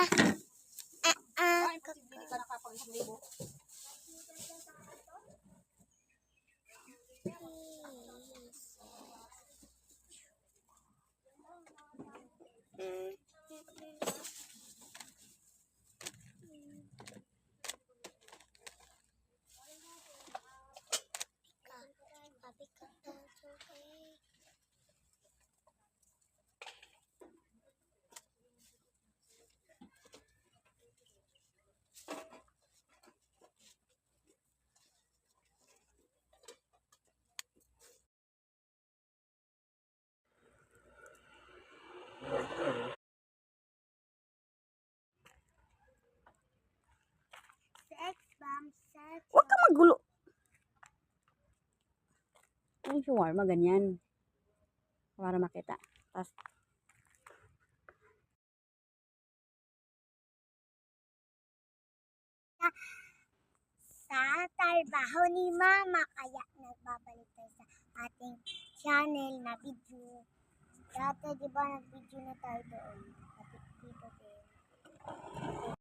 Hindi ka nakapag 1,000. Huwag ka magulo. Yung shawarma, ganyan. Para makita. Tapos, sa trabaho ni Mama, kaya nagbabalik tayo sa ating channel na video. Dati, di ba, nag-video na tayo doon. Dito din.